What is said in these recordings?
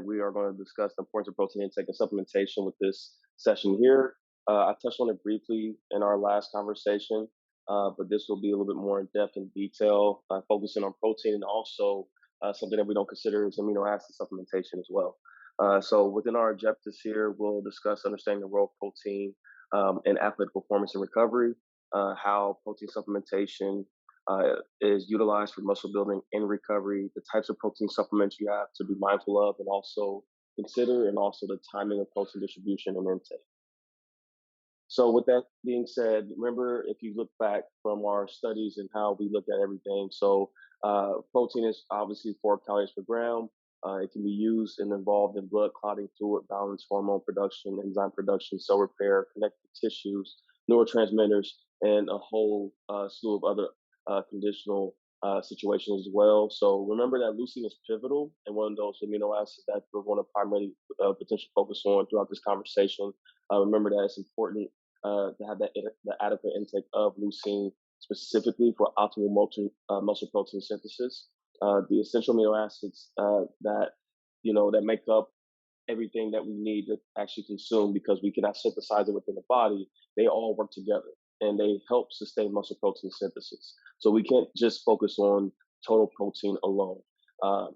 We are going to discuss the importance of protein intake and supplementation with this session here. I touched on it briefly in our last conversation, but this will be a little bit more in depth and detail, focusing on protein and also something that we don't consider is amino acid supplementation as well. So within our objectives here, we'll discuss understanding the role of protein in athletic performance and recovery, how protein supplementation is utilized for muscle building and recovery, the types of protein supplements you have to be mindful of and also consider, and also the timing of protein distribution and intake. So, with that being said, remember if you look back from our studies and how we look at everything, protein is obviously 4 calories per gram. It can be used and involved in blood clotting, fluid balance, hormone production, enzyme production, cell repair, connective tissues, neurotransmitters, and a whole slew of other conditional situations as well. So remember that leucine is pivotal and one of those amino acids that we're going to primarily potentially focus on throughout this conversation. Remember that it's important to have the adequate intake of leucine specifically for optimal muscle protein synthesis. The essential amino acids that make up everything that we need to actually consume because we cannot synthesize it within the body, they all work together and they help sustain muscle protein synthesis. So we can't just focus on total protein alone.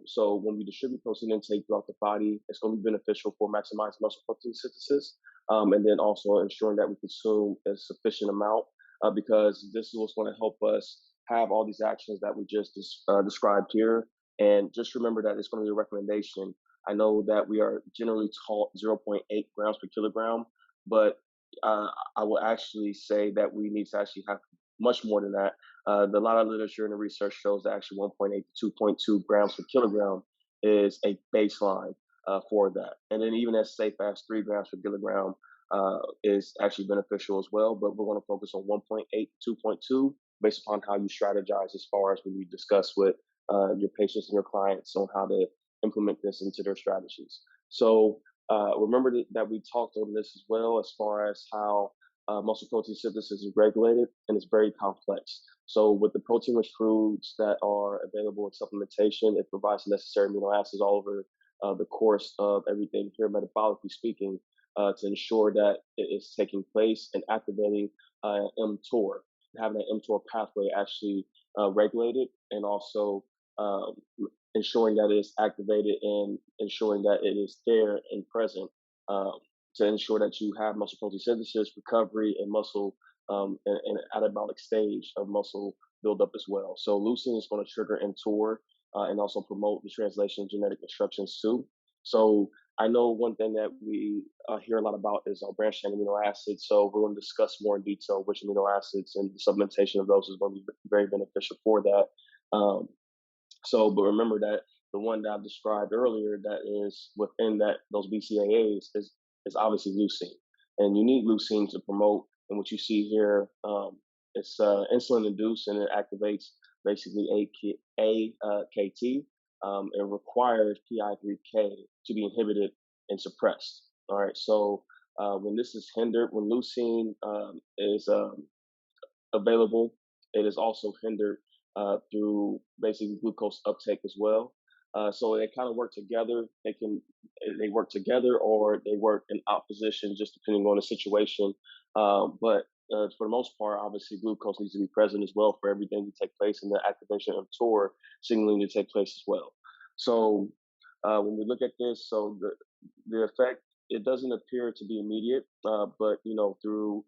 So when we distribute protein intake throughout the body, it's going to be beneficial for maximizing muscle protein synthesis, and then also ensuring that we consume a sufficient amount because this is what's going to help us have all these actions that we just described here. And just remember that it's going to be a recommendation. I know that we are generally taught zero point 0.8 grams per kilogram, but I will actually say that we need to actually have much more than that. A lot of literature and the research shows that actually 1.8 to 2.2 grams per kilogram is a baseline for that. And then even as safe as 3 grams per kilogram is actually beneficial as well. But we're going to focus on 1.8 to 2.2 based upon how you strategize as far as when you discuss with your patients and your clients on how to implement this into their strategies. So remember that we talked on this as well as far as how muscle protein synthesis is regulated and it's very complex. So with the protein-rich foods that are available in supplementation, it provides the necessary amino acids all over the course of everything here, metabolically speaking, to ensure that it is taking place and activating mTOR, having that mTOR pathway actually regulated, and also um, ensuring that it is activated and ensuring that it is there and present um, to ensure that you have muscle protein synthesis, recovery, and muscle and anabolic stage of muscle buildup as well. So leucine is going to trigger mTOR and also promote the translation of genetic instructions too. So I know one thing that we hear a lot about is our branched chain amino acids. So we're going to discuss more in detail which amino acids and the supplementation of those is going to be very beneficial for that. Um, but remember that the one that I've described earlier that is within those BCAAs is obviously leucine, and you need leucine to promote. And what you see here, it's insulin induced, and it activates basically AKT. It requires PI3K to be inhibited and suppressed. All right, so when this is hindered, when leucine is available, it is also hindered through basically glucose uptake as well. So they kind of work together. They work together or they work in opposition, just depending on the situation. But for the most part, obviously glucose needs to be present as well for everything to take place and the activation of mTOR signaling to take place as well. So when we look at this, so the effect, it doesn't appear to be immediate, but through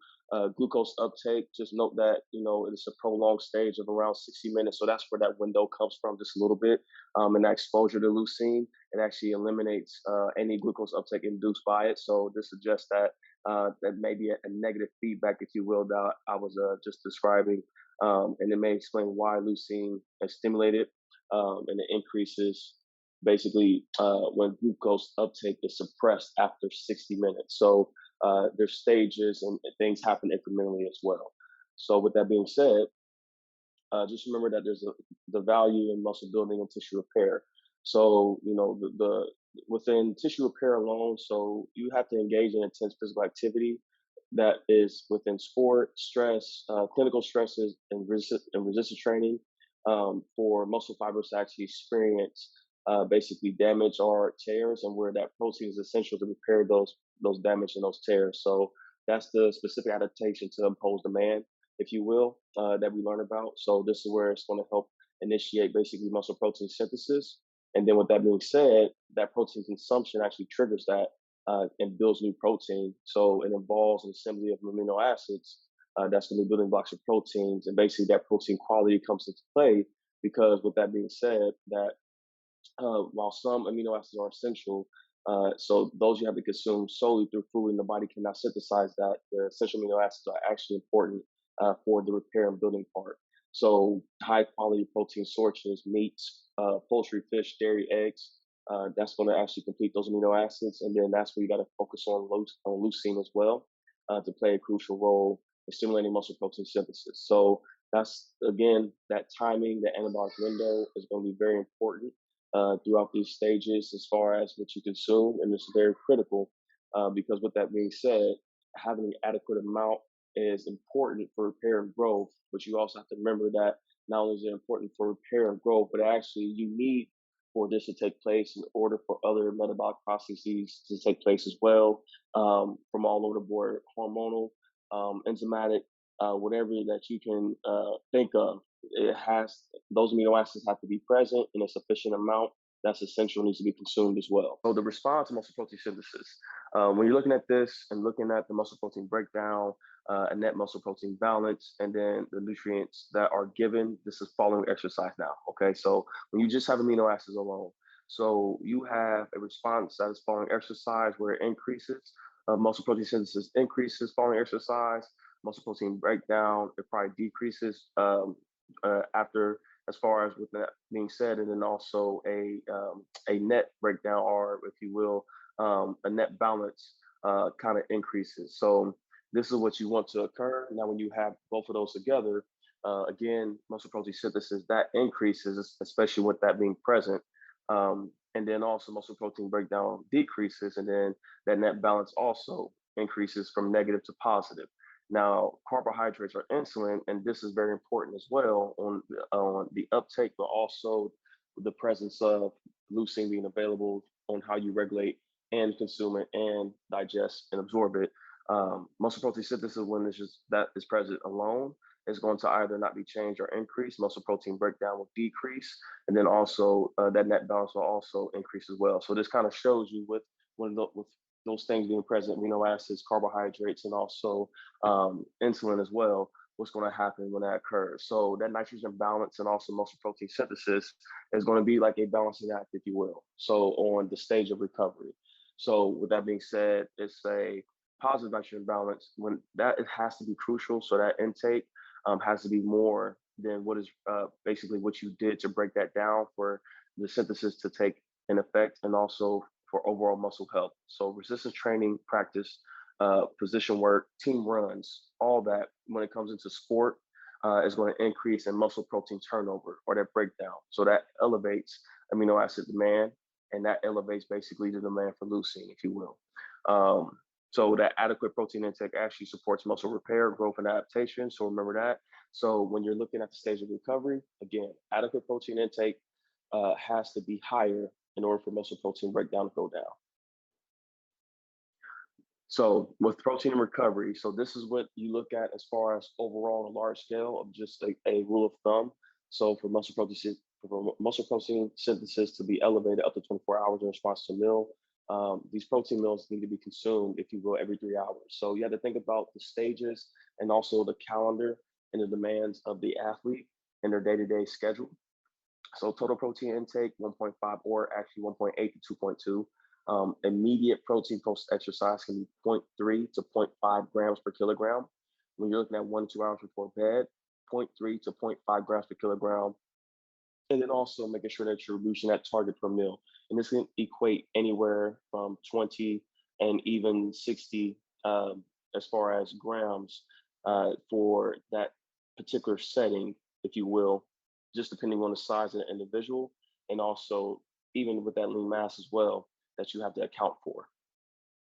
glucose uptake, just note that it's a prolonged stage of around 60 minutes. So that's where that window comes from, just a little bit. And that exposure to leucine, it actually eliminates any glucose uptake induced by it. So this suggests that that may be a negative feedback, if you will, that I was just describing, and it may explain why leucine is stimulated and it increases basically when glucose uptake is suppressed after 60 minutes. So there's stages and things happen incrementally as well. So with that being said, just remember that there's the value in muscle building and tissue repair. So the within tissue repair alone, so you have to engage in intense physical activity that is within sport, stress, clinical stresses, and resistance training for muscle fibers to actually experience basically damage or tears, and where that protein is essential to repair those damage and those tears. So that's the specific adaptation to impose demand, if you will, that we learn about. So this is where it's going to help initiate basically muscle protein synthesis. And then with that being said, that protein consumption actually triggers that and builds new protein. So it involves an assembly of amino acids that's going to be building blocks of proteins, and basically that protein quality comes into play because with that being said, that while some amino acids are essential, so those you have to consume solely through food, and the body cannot synthesize that. The essential amino acids are actually important for the repair and building part. So high quality protein sources, meats, poultry, fish, dairy, eggs. That's going to actually complete those amino acids, and then that's where you got to focus on, on leucine as well to play a crucial role in stimulating muscle protein synthesis. So that's again that timing, the anabolic window is going to be very important throughout these stages as far as what you consume, and it's very critical because with that being said, having an adequate amount is important for repair and growth, but you also have to remember that not only is it important for repair and growth, but actually you need for this to take place in order for other metabolic processes to take place as well, from all over the board, hormonal, enzymatic, whatever that you can think of. It has those amino acids have to be present in a sufficient amount. That's essential, needs to be consumed as well. So the response to muscle protein synthesis, when you're looking at this and looking at the muscle protein breakdown, a net muscle protein balance, and then the nutrients that are given, this is following exercise now. Okay, so when you just have amino acids alone, so you have a response that is following exercise where it increases, muscle protein synthesis increases following exercise, muscle protein breakdown, it probably decreases after, as far as with that being said, and then also a net breakdown, or if you will, a net balance kind of increases. So this is what you want to occur. Now, when you have both of those together, again, muscle protein synthesis that increases, especially with that being present. And then also muscle protein breakdown decreases, and then that net balance also increases from negative to positive. Now, carbohydrates are insulin, and this is very important as well on the uptake, but also the presence of leucine being available on how you regulate and consume it and digest and absorb it. Muscle protein synthesis, when it's just that is present alone, is going to either not be changed or increased. Muscle protein breakdown will decrease, and then also that net balance will also increase as well. So this kind of shows you with those things being present, amino acids, carbohydrates, and also insulin as well, what's going to happen when that occurs. So that nitrogen balance and also muscle protein synthesis is going to be like a balancing act, if you will. So on the stage of recovery. So with that being said, it's a positive nitrogen balance when that it has to be crucial. So that intake has to be more than what is basically what you did to break that down for the synthesis to take in effect, and also for overall muscle health. So resistance training, practice, position work, team runs, all that when it comes into sport is going to increase in muscle protein turnover or that breakdown. So that elevates amino acid demand, and that elevates basically the demand for leucine, if you will. So that adequate protein intake actually supports muscle repair, growth, and adaptation. So remember that. So when you're looking at the stage of recovery, again, adequate protein intake has to be higher in order for muscle protein breakdown to go down. So with protein and recovery, so this is what you look at as far as overall on a large scale of just a rule of thumb. So for muscle protein synthesis to be elevated up to 24 hours in response to a meal, these protein meals need to be consumed, if you will, every 3 hours. So you have to think about the stages and also the calendar and the demands of the athlete and their day-to-day schedule. So total protein intake 1.5, or actually 1.8 to 2.2. Immediate protein post-exercise can be zero point 0.3 to zero point 0.5 grams per kilogram. When you're looking at 1 to 2 hours before bed, zero point 0.3 to zero point 0.5 grams per kilogram. And then also making sure that you're reaching that target per meal. And this can equate anywhere from 20 and even 60 as far as grams for that particular setting, if you will, just depending on the size of the individual, and also even with that lean mass as well that you have to account for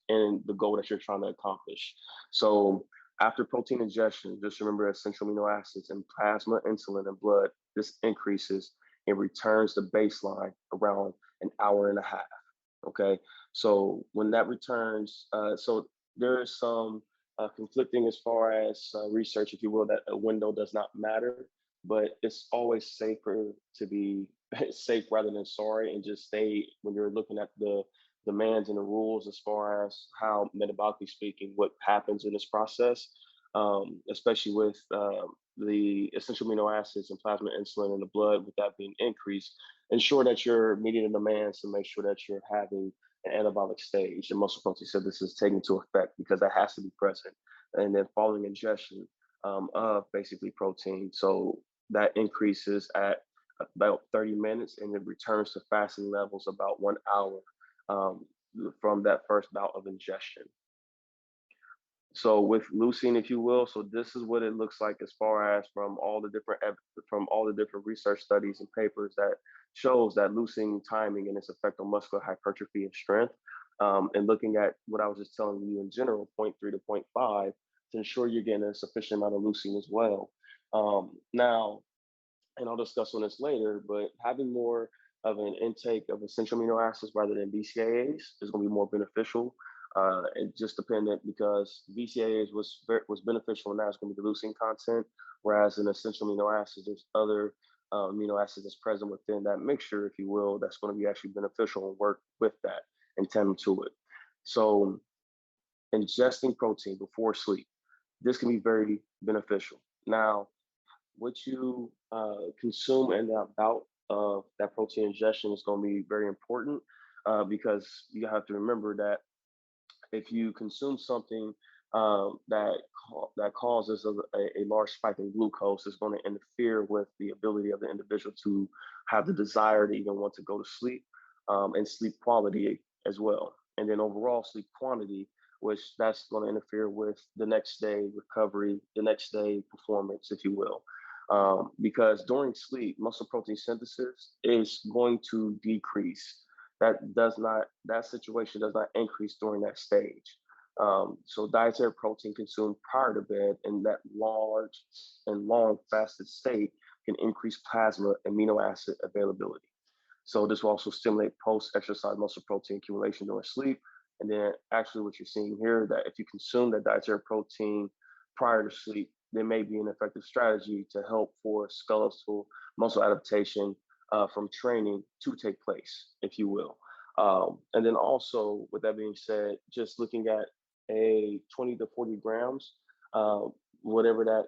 and the goal that you're trying to accomplish. So after protein ingestion, just remember essential amino acids in plasma, insulin, and blood. This increases it returns to baseline around an hour and a half. Okay, so when that returns, so there is some conflicting as far as research, if you will, that a window does not matter, but it's always safer to be safe rather than sorry, and just stay when you're looking at the demands and the rules as far as how metabolically speaking, what happens in this process, especially with the essential amino acids and plasma insulin in the blood, with that being increased, ensure that you're meeting the demands to make sure that you're having an anabolic stage. And muscle protein synthesis is taken into effect because that has to be present. And then following ingestion of basically protein. So that increases at about 30 minutes and it returns to fasting levels about 1 hour um, from that first bout of ingestion. So with leucine, if you will, so this is what it looks like as far as from all the different research studies and papers that shows that leucine timing and its effect on muscular hypertrophy and strength. And looking at what I was just telling you in general, zero point 0.3 to zero point 0.5, to ensure you're getting a sufficient amount of leucine as well. Now, and I'll discuss on this later, but having more of an intake of essential amino acids rather than BCAAs is going to be more beneficial. And just dependent because BCAAs was beneficial, and now it's going to be the leucine content, whereas in essential amino acids, there's other amino acids that's present within that mixture, if you will, that's going to be actually beneficial and work with that and tend to it. So ingesting protein before sleep, this can be very beneficial. Now, what you consume in that bout of that protein ingestion is going to be very important because you have to remember that if you consume something that causes a large spike in glucose, it's going to interfere with the ability of the individual to have the desire to even want to go to sleep and sleep quality as well. And then overall sleep quantity, which that's going to interfere with the next day recovery, the next day performance, if you will. Because during sleep, muscle protein synthesis is going to decrease. That situation does not increase during that stage. So dietary protein consumed prior to bed in that large and long fasted state can increase plasma amino acid availability. So this will also stimulate post-exercise muscle protein accumulation during sleep. And then actually what you're seeing here, that if you consume that dietary protein prior to sleep, there may be an effective strategy to help for skeletal muscle adaptation from training to take place, if you will. And then also, with that being said, just looking at a 20 to 40 grams, uh, whatever that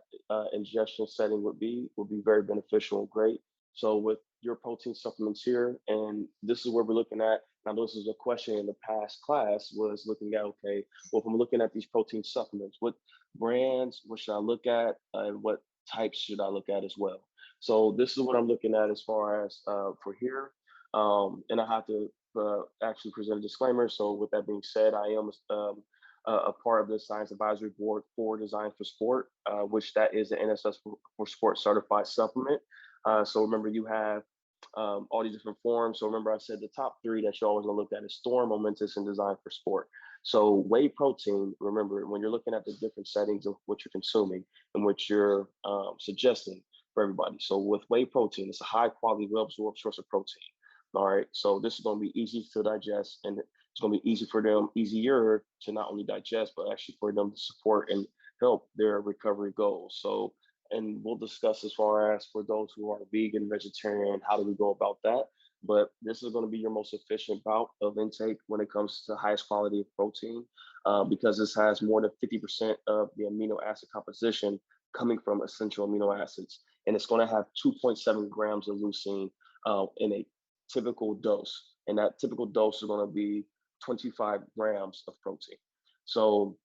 ingestion setting would be very beneficial and great. So with your protein supplements here, and this is where we're looking at. Now, this is a question in the past class was looking at, okay, well, if I'm looking at these protein supplements, what brands, what should I look at, and what types should I look at as well? So this is what I'm looking at as far as for here. And I have to actually present a disclaimer. So with that being said, I am a part of the Science Advisory Board for Design for Sport, which that is the NSS for Sport certified supplement. So remember, you have all these different forms. So remember, I said the top three that you always want to look at is Storm, Momentous, and Design for Sport. So whey protein, remember, when you're looking at the different settings of what you're consuming and what you're suggesting for everybody. So with whey protein, it's a high quality, well absorbed source of protein. All right. So this is going to be easy to digest, and it's going to be easy for them, easier to not only digest, but actually for them to support and help their recovery goals. So, and we'll discuss as far as for those who are vegan, vegetarian, how do we go about that? But this is going to be your most efficient bout of intake when it comes to highest quality of protein, because this has more than 50% of the amino acid composition coming from essential amino acids. And it's going to have 2.7 grams of leucine in a typical dose. And that typical dose is going to be 25 grams of protein. So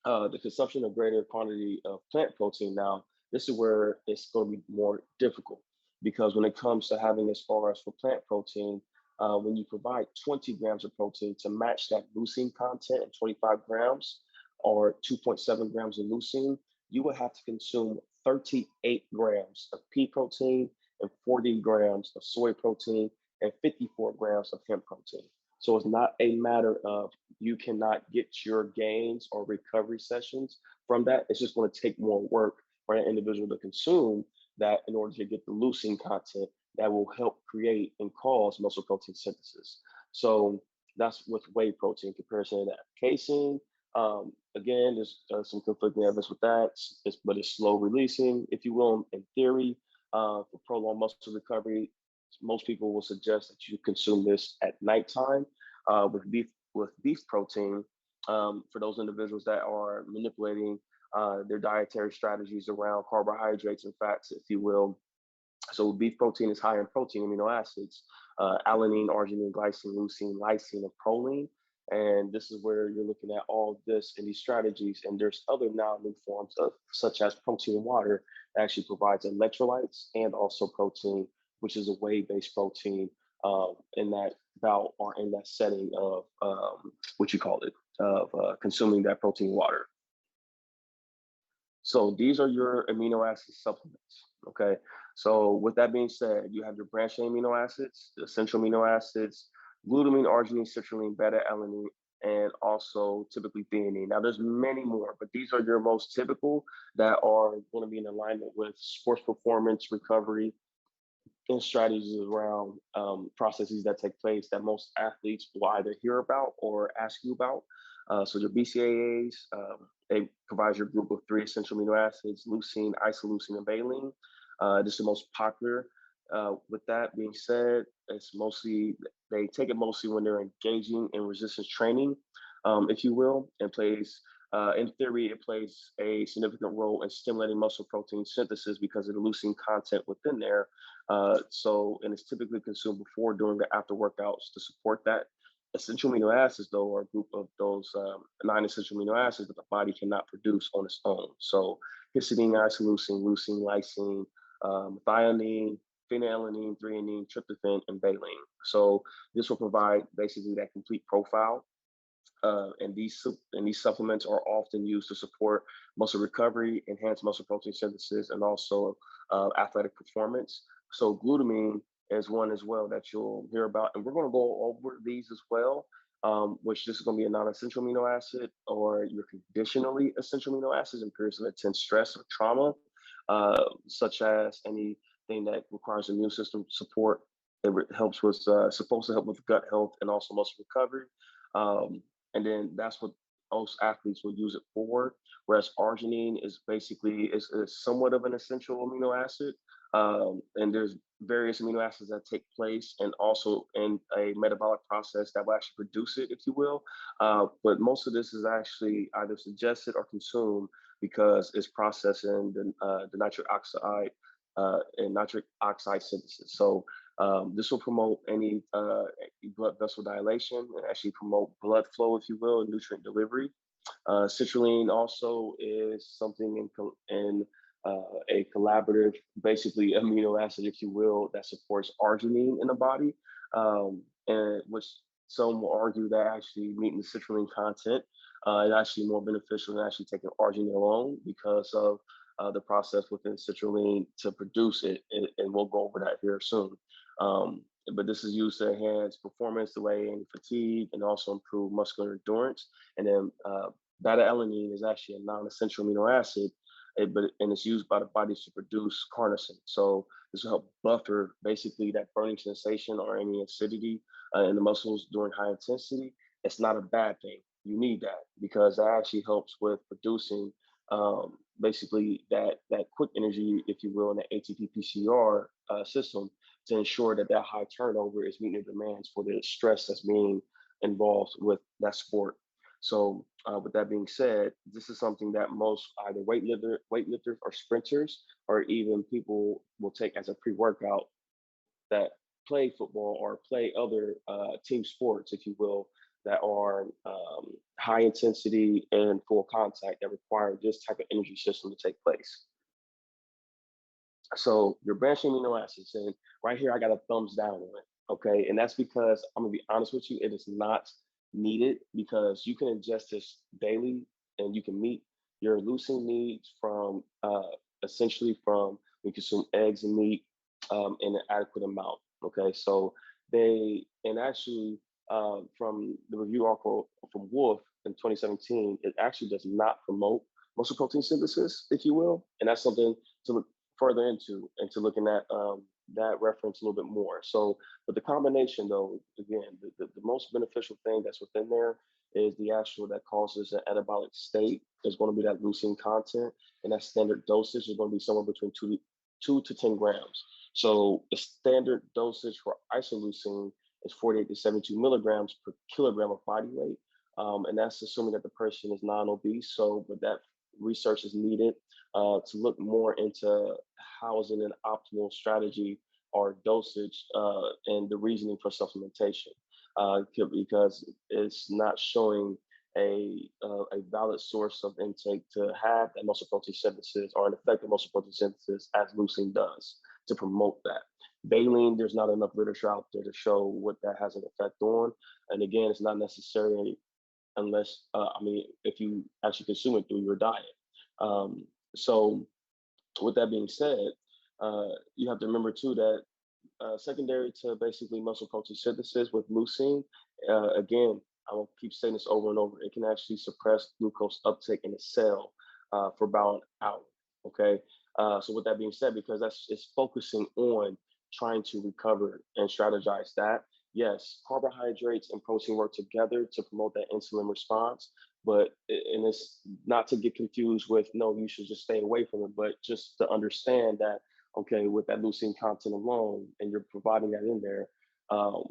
the consumption of greater quantity of plant protein now, this is where it's going to be more difficult because when it comes to having as far as for plant protein, when you provide 20 grams of protein to match that leucine content at 25 grams or 2.7 grams of leucine, you would have to consume 38 grams of pea protein and 40 grams of soy protein and 54 grams of hemp protein. So it's not a matter of you cannot get your gains or recovery sessions from that. It's just going to take more work for an individual to consume that in order to get the leucine content that will help create and cause muscle protein synthesis. So that's with whey protein in comparison to that. Casein, again, there's some conflicting evidence with that, but it's slow releasing, if you will, in theory, for prolonged muscle recovery. Most people will suggest that you consume this at nighttime with beef protein for those individuals that are manipulating their dietary strategies around carbohydrates and fats, if you will. So beef protein is high in protein amino acids, alanine, arginine, glycine, leucine, lysine, and proline. And this is where you're looking at all this in these strategies. And there's other now new forms of such as protein water that actually provides electrolytes and also protein, which is a whey-based protein in that bout or in that setting of what you call it, of consuming that protein water. So these are your amino acid supplements. Okay. So with that being said, you have your branched chain amino acids, the essential amino acids, glutamine, arginine, citrulline, beta alanine, and also typically theanine. Now there's many more, but these are your most typical that are going to be in alignment with sports performance, recovery, and strategies around processes that take place that most athletes will either hear about or ask you about. So your BCAAs, they provide your group of three essential amino acids: leucine, isoleucine, and valine. This is the most popular. With that being said, it's mostly they take it mostly when they're engaging in resistance training, if you will, and plays. In theory, it plays a significant role in stimulating muscle protein synthesis because of the leucine content within there. And it's typically consumed before, during, or after workouts to support that. Essential amino acids, though, are a group of those nine essential amino acids that the body cannot produce on its own. So histidine, isoleucine, leucine, lysine, methionine, phenylalanine, threonine, tryptophan, and valine. So this will provide basically that complete profile. And these supplements are often used to support muscle recovery, enhance muscle protein synthesis, and also athletic performance. So glutamine is one as well that you'll hear about, and we're going to go over these as well. Which this is going to be a non-essential amino acid or your conditionally essential amino acids in periods of intense stress or trauma, such as anything that requires immune system support. Helps with supposed to help with gut health and also muscle recovery. Um, and then that's what most athletes will use it for. Whereas arginine is basically is somewhat of an essential amino acid, and there's various amino acids that take place and also in a metabolic process that will actually produce it, if you will. But most of this is actually either suggested or consumed because it's processed in the nitric oxide and nitric oxide synthesis. So this will promote any blood vessel dilation and actually promote blood flow, if you will, and nutrient delivery. Citrulline also is something in a collaborative, basically amino acid, if you will, that supports arginine in the body, and which some will argue that actually meeting the citrulline content is actually more beneficial than actually taking arginine alone because of the process within citrulline to produce it, and we'll go over that here soon. Um, but this is used to enhance performance, delay any fatigue, and also improve muscular endurance. And then beta alanine is actually a non-essential amino acid, and it's used by the body to produce carnosine. So this will help buffer basically that burning sensation or any acidity in the muscles during high intensity. It's not a bad thing. You need that because that actually helps with producing basically that quick energy, if you will, in the ATP PCR system to ensure that that high turnover is meeting the demands for the stress that's being involved with that sport. So, with that being said, this is something that most either weightlifters or sprinters, or even people will take as a pre-workout that play football or play other team sports, if you will, that are high intensity and full contact that require this type of energy system to take place. So your branched amino acids, and right here I got a thumbs down on it. Okay, and that's because I'm gonna be honest with you, it is not needed because you can ingest this daily, and you can meet your leucine needs from essentially from when you consume eggs and meat in an adequate amount. Okay, so they and actually from the review article from Wolf in 2017, it actually does not promote muscle protein synthesis, if you will, and that's something to look further into looking at that reference a little bit more. So, but the combination, though, again, the most beneficial thing that's within there is the actual that causes an anabolic state. There's going to be that leucine content, and that standard dosage is going to be somewhere between 2 to 10 grams. So the standard dosage for isoleucine is 48 to 72 milligrams per kilogram of body weight. And that's assuming that the person is non-obese. So, but that research is needed to look more into housing an optimal strategy or dosage and the reasoning for supplementation, because it's not showing a valid source of intake to have that muscle protein synthesis or an effective muscle protein synthesis as leucine does to promote that. Baleen, there's not enough literature out there to show what that has an effect on. And again, it's not necessary unless, I mean, if you actually consume it through your diet. So, with that being said, you have to remember too that secondary to basically muscle protein synthesis with leucine, again, I will keep saying this over and over. It can actually suppress glucose uptake in the cell for about an hour. Okay. So with that being said, because that's it's focusing on trying to recover and strategize that. Yes, carbohydrates and protein work together to promote that insulin response, but and it's not to get confused with no, you should just stay away from it, but just to understand that okay, with that leucine content alone, and you're providing that in there, um,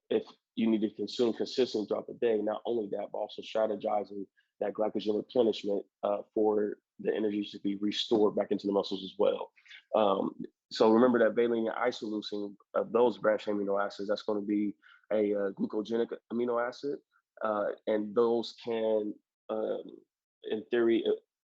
if you need to consume consistently throughout the day, not only that, but also strategizing that glycogen replenishment for the energy to be restored back into the muscles as well. Um, so remember that valine and isoleucine of those branched amino acids, that's going to be a glucogenic amino acid, and those can, um, in theory,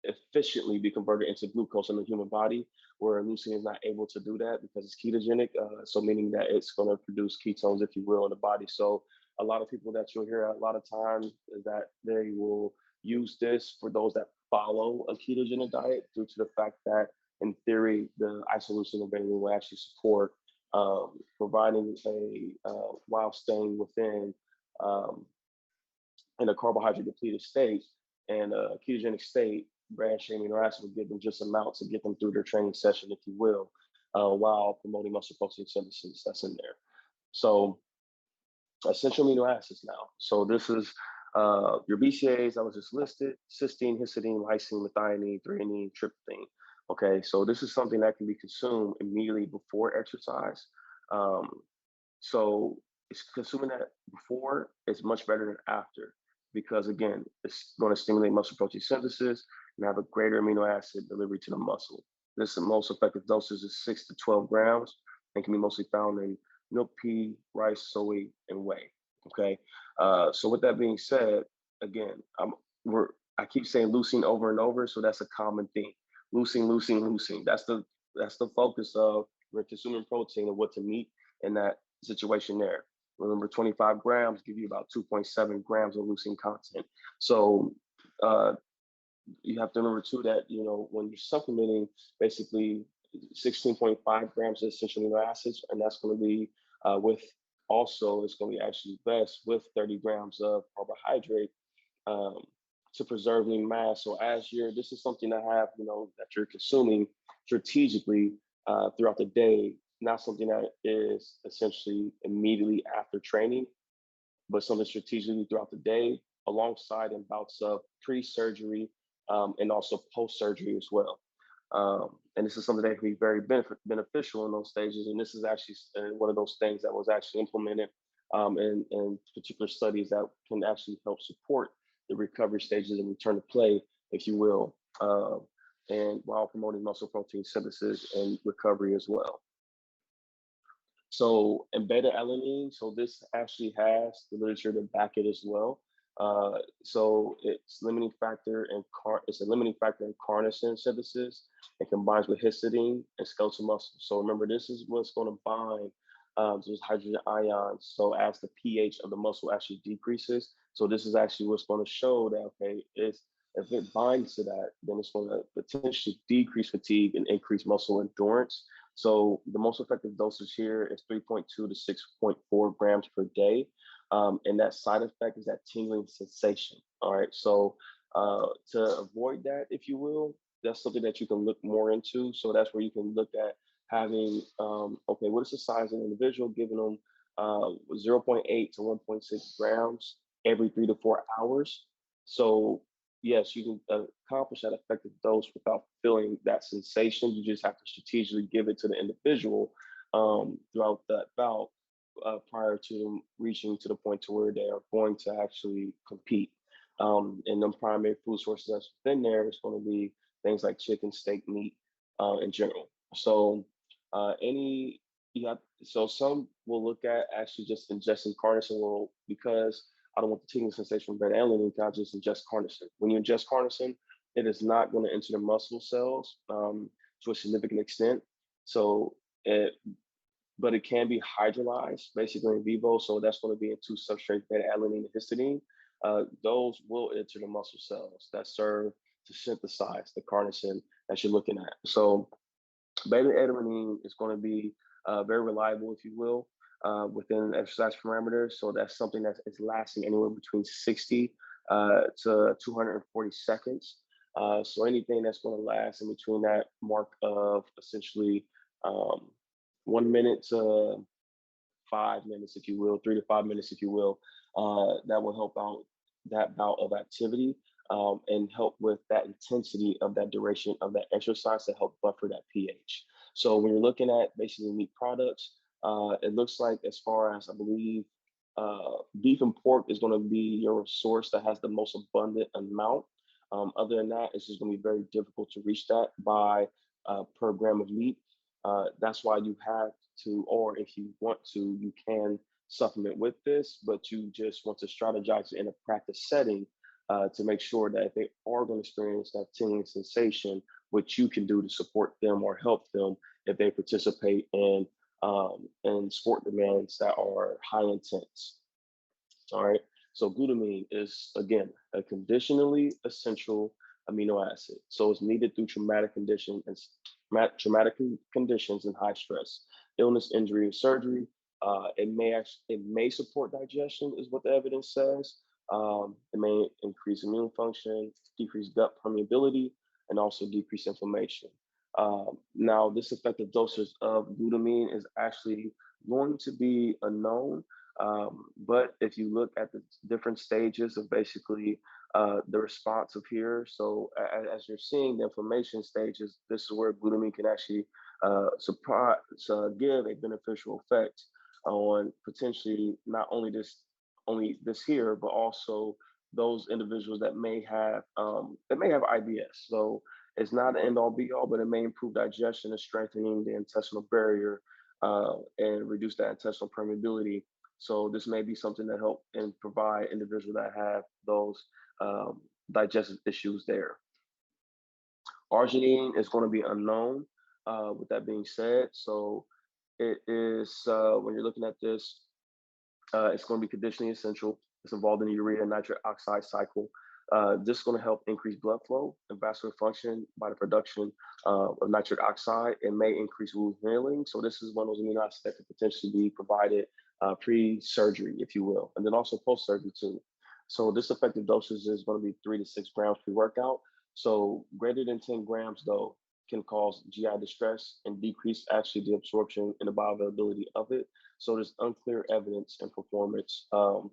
efficiently be converted into glucose in the human body, where leucine is not able to do that because it's ketogenic. So meaning that it's going to produce ketones, if you will, in the body. So a lot of people that you'll hear a lot of times is that they will use this for those that follow a ketogenic diet due to the fact that in theory, the isoleucine of valine will actually support providing while staying within um, in a carbohydrate depleted state and a ketogenic state, branched amino acid will give them just amount to get them through their training session, if you will, while promoting muscle protein synthesis that's in there. So essential amino acids now. So this is your BCAAs I was just listed: cysteine, histidine, lysine, methionine, threonine, tryptophan. Okay, so this is something that can be consumed immediately before exercise. Um, so it's consuming that before is much better than after because again, it's going to stimulate muscle protein synthesis and have a greater amino acid delivery to the muscle. This most effective dosage is 6 to 12 grams and can be mostly found in milk, pea, rice, soy, and whey. Okay. So with that being said, again, we're I keep saying leucine over and over, so that's a common theme. Leucine, leucine, leucine. That's the focus of we're consuming protein and what to meet in that situation there. Remember, 25 grams give you about 2.7 grams of leucine content. So uh, you have to remember too that when you're supplementing, basically 16.5 grams of essential amino acids, and that's going to be with also it's going to be actually best with 30 grams of carbohydrate um, to preserve lean mass. So as this is something to have, that you're consuming strategically throughout the day, not something that is essentially immediately after training, but something strategically throughout the day, alongside in bouts of pre-surgery and also post-surgery as well. And this is something that can be very beneficial in those stages. And this is actually one of those things that was actually implemented in particular studies that can actually help support the recovery stages and return to play, if you will, and while promoting muscle protein synthesis and recovery as well. So, and beta alanine, so this actually has the literature to back it as well. So it's a limiting factor in carnosine synthesis. It combines with histidine and skeletal muscle. So remember, this is what's going to bind those hydrogen ions. So as the pH of the muscle actually decreases, so this is actually what's going to show that okay, if it binds to that, then it's going to potentially decrease fatigue and increase muscle endurance. So the most effective dosage here is 3.2 to 6.4 grams per day. And that side effect is that tingling sensation. All right. So to avoid that, if you will, that's something that you can look more into. So that's where you can look at having, okay, what is the size of an individual, giving them zero point 0.8 to 1.6 grams every 3 to 4 hours. So, yes, you can accomplish that effective dose without feeling that sensation. You just have to strategically give it to the individual throughout that bout prior to them reaching to the point to where they are going to actually compete. And the primary food sources that's within there is going to be things like chicken, steak, meat, in general. So any you have so some will look at actually just ingesting carnitine. Well, because I don't want the tingling sensation from beta alanine, can I just ingest carnitine? When you ingest carnitine, it is not going to enter the muscle cells to a significant extent. So it but it can be hydrolyzed basically in vivo. So that's going to be in two substrates, beta alanine and histidine. Those will enter the muscle cells that serve to synthesize the carnosine that you're looking at. So beta adenine is going to be very reliable, if you will, within exercise parameters. So that's something that is lasting anywhere between 60 to 240 seconds. So anything that's going to last in between that mark of essentially um, 1 minute to 5 minutes, if you will, 3 to 5 minutes, if you will, that will help out that bout of activity and help with that intensity of that duration of that exercise to help buffer that pH. So when you're looking at basically meat products, it looks like as far as I believe, beef and pork is going to be your source that has the most abundant amount. Other than that, it's just going to be very difficult to reach that by per gram of meat. That's why you have to, or if you want to, you can supplement with this, but you just want to strategize in a practice setting to make sure that if they are going to experience that tingling sensation, what you can do to support them or help them if they participate in sport demands that are high intense. All right. So glutamine is again a conditionally essential amino acid. So it's needed through traumatic conditions and high stress, illness, injury, or surgery. It may support digestion, is what the evidence says. It may increase immune function, decrease gut permeability, and also decrease inflammation. Now, this effective dosage of glutamine is actually going to be unknown, but if you look at the different stages of basically the response of here, so as you're seeing the inflammation stages, this is where glutamine can actually give a beneficial effect on potentially not only this here, but also those individuals that may have IBS. So it's not an end all be all, but it may improve digestion and strengthening the intestinal barrier and reduce that intestinal permeability. So this may be something that help and provide individuals that have those um, digestive issues there. Arginine is going to be unknown. With that being said, so it is when you're looking at this, it's going to be conditionally essential. It's involved in the urea and nitric oxide cycle. This is going to help increase blood flow and vascular function by the production of nitric oxide and may increase wound healing. So this is one of those amino acids that could potentially be provided pre-surgery, if you will, and then also post-surgery too. So this effective dosage is going to be 3 to 6 grams pre-workout. So greater than 10 grams though can cause GI distress and decrease actually the absorption and the bioavailability of it. So there's unclear evidence in performance, and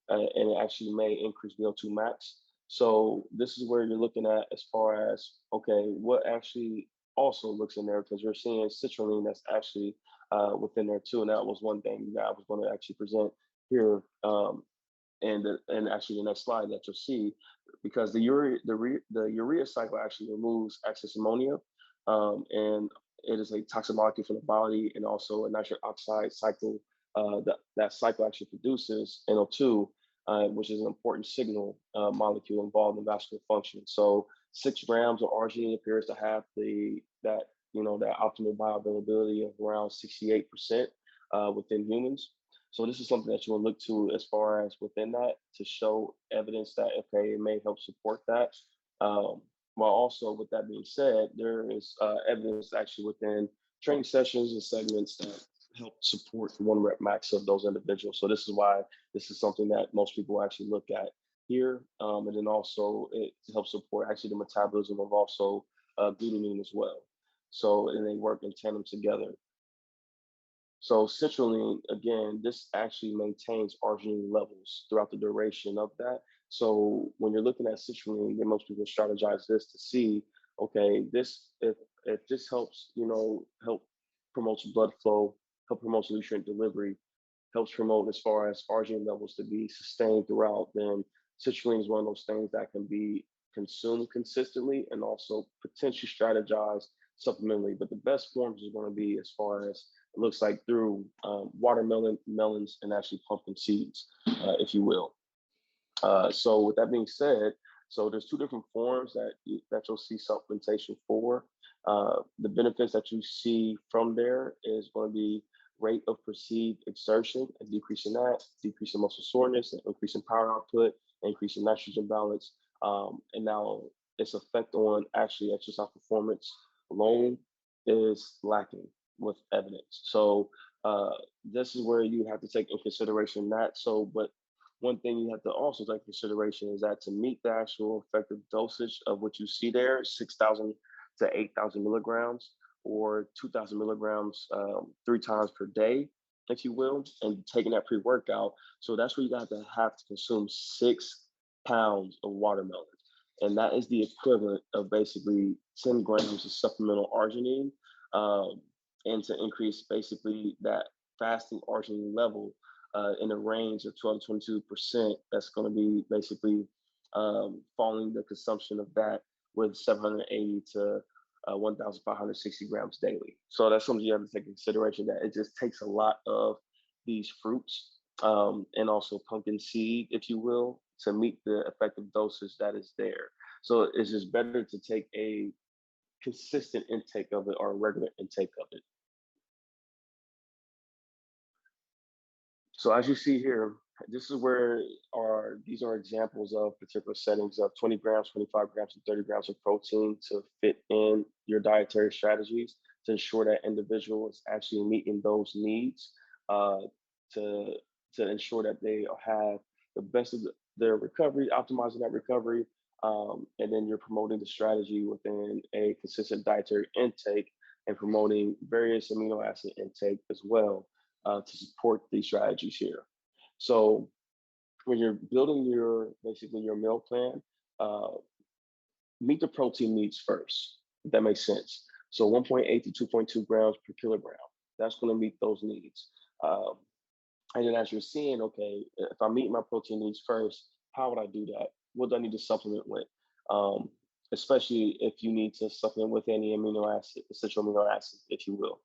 it actually may increase VO2 max. So this is where you're looking at as far as okay, what actually also looks in there because you're seeing citrulline that's actually within there too, and that was one thing that I was going to actually present here, and actually the next slide that you'll see, because the urea cycle actually removes excess ammonia, and it is a toxic molecule from the body, and also a nitric oxide cycle. That cycle actually produces NO2, which is an important signal molecule involved in vascular function. So 6 grams of arginine appears to have that optimal bioavailability of around 68% within humans. So this is something that you will look to as far as within that to show evidence that okay, it may help support that. While also with that being said, there is evidence actually within training sessions and segments that help support the 1 rep max of those individuals. So this is why this is something that most people actually look at here, and then also it helps support actually the metabolism of also glutamine as well. So, and they work in tandem together. So citrulline, again, this actually maintains arginine levels throughout the duration of that. So when you're looking at citrulline, then most people strategize this to see, okay, this if this helps, help promotes blood flow, help promotes nutrient delivery, helps promote as far as arginine levels to be sustained throughout, then citrulline is one of those things that can be consumed consistently and also potentially strategized supplementally. But the best forms is going to be as far as it looks like through watermelon, melons, and actually pumpkin seeds, if you will. So with that being said, so there's two different forms that you'll see supplementation for. The benefits that you see from there is going to be rate of perceived exertion and decreasing that, decreasing muscle soreness, and increasing power output, increasing nitrogen balance, and now its effect on actually exercise performance alone is lacking with evidence. So uh, this is where you have to take in consideration that. So, but one thing you have to also take consideration is that to meet the actual effective dosage of what you see there, 6,000 to 8,000 milligrams or 2,000 milligrams 3 times per day, if you will, and taking that pre-workout. So that's where you got to have to consume 6 pounds of watermelon. And that is the equivalent of basically 10 grams of supplemental arginine. Um, and to increase basically that fasting arginine level in a range of 12 to 22%. That's going to be basically following the consumption of that with 780 to 1,560 grams daily. So that's something you have to take into consideration that it just takes a lot of these fruits and also pumpkin seed, if you will, to meet the effective dosage that is there. So it's just better to take a consistent intake of it or a regular intake of it. So as you see here, this is where these are examples of particular settings of 20 grams, 25 grams, and 30 grams of protein to fit in your dietary strategies to ensure that individual is actually meeting those needs uh, to to ensure that they have the best of their recovery, optimizing that recovery, and then you're promoting the strategy within a consistent dietary intake and promoting various amino acid intake as well to support these strategies here. So when you're building your basically your meal plan, uh, meet the protein needs first. If that makes sense. So 1.8 to 2.2 grams per kilogram. That's going to meet those needs. Um, and then as you're seeing, okay, if I meet my protein needs first, how would I do that? What do I need to supplement with? Um, Especially if you need to supplement with any amino acid, essential amino acid, if you will.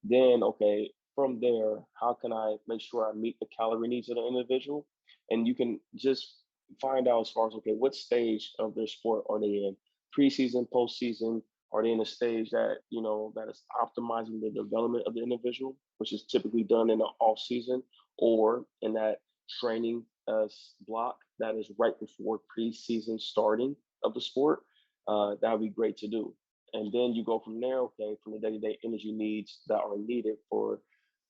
Then, okay, from there, how can I make sure I meet the calorie needs of the individual? And you can just find out as far as, okay, what stage of their sport are they in? Preseason, postseason, are they in a stage that, that is optimizing the development of the individual, which is typically done in the off season or in that training block that is right before preseason starting of the sport? That would be great to do. And then you go from there, okay, from the day-to-day energy needs that are needed for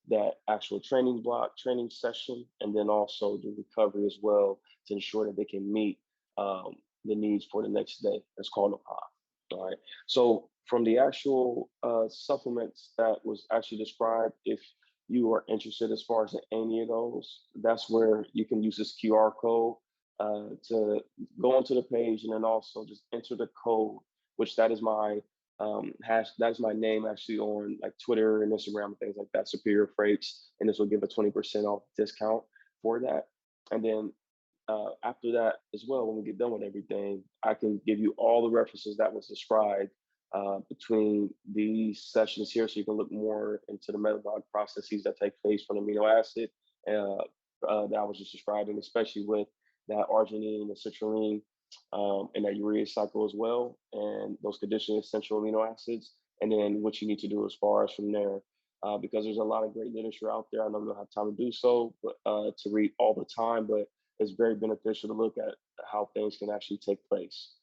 that actual training block, training session, and then also the recovery as well to ensure that they can meet the needs for the next day. It's called a pod. All right. So from the actual supplements that was actually described, if you are interested as far as any of those, that's where you can use this QR code to go onto the page and then also just enter the code, which that is my that is my name actually on like Twitter and Instagram and things like that, Superior Freights, and this will give a 20% off discount for that. And then after that as well, when we get done with everything, I can give you all the references that was described between these sessions here, so you can look more into the metabolic processes that take place from amino acid uh, that I was just describing, especially with that arginine and citrulline and that urea cycle as well, and those conditioning essential amino acids, and then what you need to do as far as from there. Because there's a lot of great literature out there. I know we don't have time to do so, but to read all the time, but it's very beneficial to look at how things can actually take place.